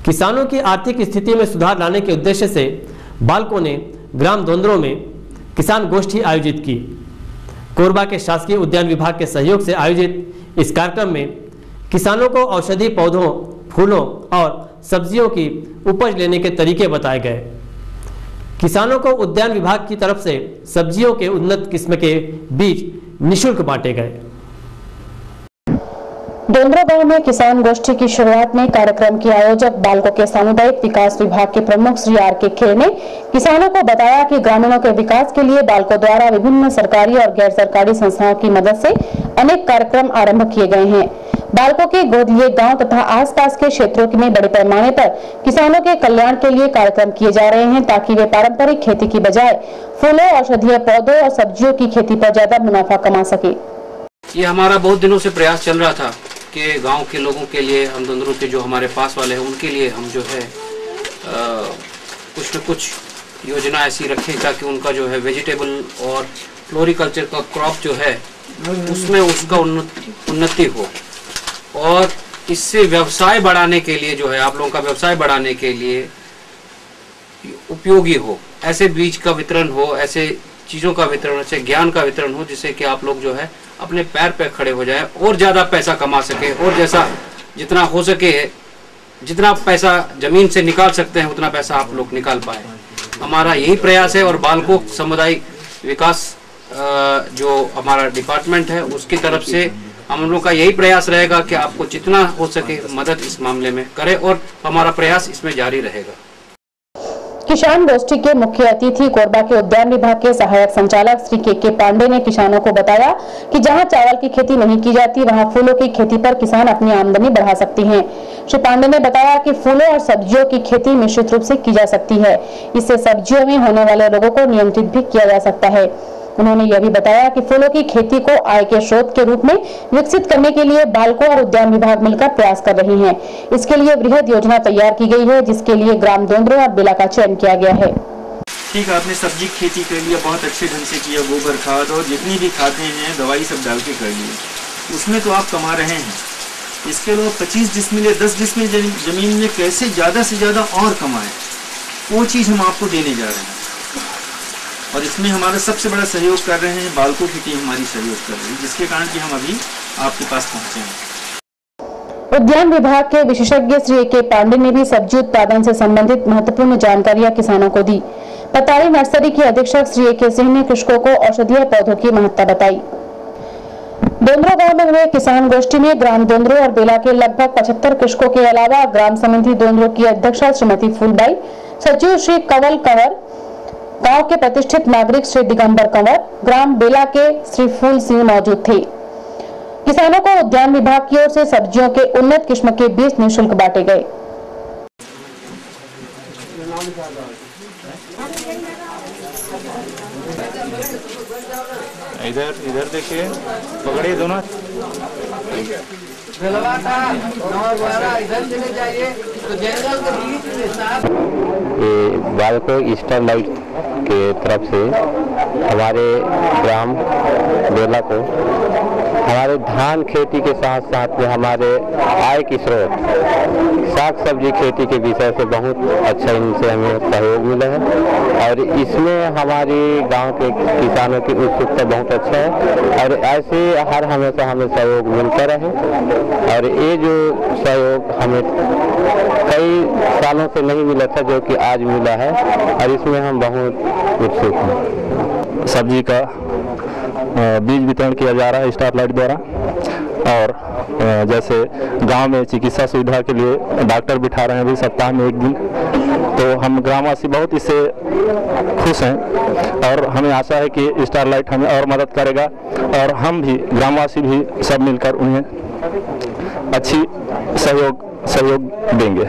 किसानों की आर्थिक स्थिति में सुधार लाने के उद्देश्य से बालकों ने ग्राम दोंदरो में किसान गोष्ठी आयोजित की। कोरबा के शासकीय उद्यान विभाग के सहयोग से आयोजित इस कार्यक्रम में किसानों को औषधि पौधों, फूलों और सब्जियों की उपज लेने के तरीके बताए गए। किसानों को उद्यान विभाग की तरफ से सब्जियों के उन्नत किस्म के बीज निःशुल्क बांटे गए। दोंदरो गांव में किसान गोष्ठी की शुरुआत में कार्यक्रम के आयोजक बालकों के सामुदायिक विकास विभाग के प्रमुख श्री आर के खेर ने किसानों को बताया कि ग्रामीणों के विकास के लिए बालकों द्वारा विभिन्न सरकारी और गैर सरकारी संस्थाओं की मदद से अनेक कार्यक्रम आरंभ किए गए हैं। बालकों के गोद लिए गांव तथा आसपास के क्षेत्रों में बड़े पैमाने पर किसानों के कल्याण के लिए कार्यक्रम किए जा रहे हैं ताकि वे पारंपरिक खेती की बजाय फूलों, औषधीय पौधों और सब्जियों की खेती पर ज्यादा मुनाफा कमा सके। ये हमारा बहुत दिनों से प्रयास चल रहा था कि गांव के लोगों के लिए, हम दोंदरो के जो हमारे पास वाले हैं उनके लिए हम जो है कुछ न कुछ योजना ऐसी रखें ताकि उनका जो है वेजिटेबल और फ्लोरिकल्चर का क्रॉप जो है उसमें उसका उन्नति हो और इससे व्यवसाय बढ़ाने के लिए जो है, आप लोगों का व्यवसाय बढ़ाने के लिए उपयोगी हो। ऐसे बीज का वितरण हो, ऐसे चीज़ों का वितरण, ऐसे ज्ञान का वितरण हो जिससे कि आप लोग जो है अपने पैर पे खड़े हो जाए और ज़्यादा पैसा कमा सके और जैसा जितना हो सके, जितना पैसा ज़मीन से निकाल सकते हैं उतना पैसा आप लोग निकाल पाए। हमारा यही प्रयास है और बालकों सामुदायिक विकास जो हमारा डिपार्टमेंट है उसकी तरफ से हम लोग का यही प्रयास रहेगा कि आपको जितना हो सके मदद इस मामले में करें और हमारा प्रयास इसमें जारी रहेगा। किसान गोष्ठी के मुख्य अतिथि कोरबा के उद्यान विभाग के सहायक संचालक श्री के पांडे ने किसानों को बताया कि जहां चावल की खेती नहीं की जाती वहां फूलों की खेती पर किसान अपनी आमदनी बढ़ा सकते हैं। श्री पांडे ने बताया कि फूलों और सब्जियों की खेती मिश्रित रूप से की जा सकती है। इससे सब्जियों में होने वाले रोगों को नियंत्रित भी किया जा सकता है। उन्होंने यह भी बताया कि फूलों की खेती को आय के स्रोत के रूप में विकसित करने के लिए बालकों और उद्यान विभाग मिलकर प्रयास कर रही हैं। इसके लिए वृहद योजना तैयार की गई है जिसके लिए ग्राम दोंदरो और बेला का चयन किया गया है। ठीक है, आपने सब्जी खेती कर लिया, बहुत अच्छे ढंग से किया, गोबर खाद और जितनी भी खादें हैं दवाई सब डाल के कर लिए, उसमें तो आप कमा रहे हैं। इसके अलावा 25 डिसमिल या 10 डिसमिल जमीन में कैसे ज़्यादा से ज़्यादा और कमाएं, वो चीज़ हम आपको देने जा रहे हैं और इसमें हमारा सबसे बड़ा सहयोग कर रहे हैं बालकों की टीम हमारी सहयोग कर रही है, जिसके कारण कि हम अभी आपके पास पहुंचे हैं। उद्यान विभाग के विशेषज्ञ श्री के पांडे ने भी सब्जी उत्पादन से संबंधित महत्वपूर्ण जानकारियां किसानों को दी। पताड़ी नर्सरी के अधीक्षक श्री के सिंह ने कृषकों को औषधीय पौधों की महत्ता बताई। दोंदरो गांव में हुए किसान गोष्ठी में ग्राम दोंदरो और बेला के लगभग 75 कृषकों के अलावा ग्राम समिति दोंदरो की अध्यक्षा श्रीमती फूलबाई, सचिव श्री कंवल कंवर, गांव के प्रतिष्ठित नागरिक श्री दिगंबर कंवर, ग्राम बेला के श्री फूल सिंह मौजूद थे। किसानों को उद्यान विभाग की ओर से सब्जियों के उन्नत किस्म के बीज निःशुल्क बांटे गए। इधर देखिए, पकड़िए दोनों। बालकों स्टारलाइट के तरफ से हमारे ग्राम बेला को हमारे धान खेती के साथ साथ में हमारे आय की स्रोत साग सब्जी खेती के विषय से बहुत अच्छा इनसे हमें सहयोग मिला है और इसमें हमारी गांव के किसानों की उत्सुकता बहुत अच्छा है और ऐसे हर हमेशा हमें सहयोग मिलता रहे और ये जो सहयोग हमें कई सालों से नहीं मिला था जो कि आज मिला है और इसमें हम बहुत उत्सुक हैं। सब्जी का बीज वितरण किया जा रहा है स्टारलाइट द्वारा और जैसे गांव में चिकित्सा सुविधा के लिए डॉक्टर बिठा रहे हैं अभी सप्ताह में एक दिन, तो हम ग्रामवासी बहुत इससे खुश हैं और हमें आशा है कि स्टारलाइट हमें और मदद करेगा और हम भी ग्रामवासी भी सब मिलकर उन्हें अच्छी सहयोग देंगे।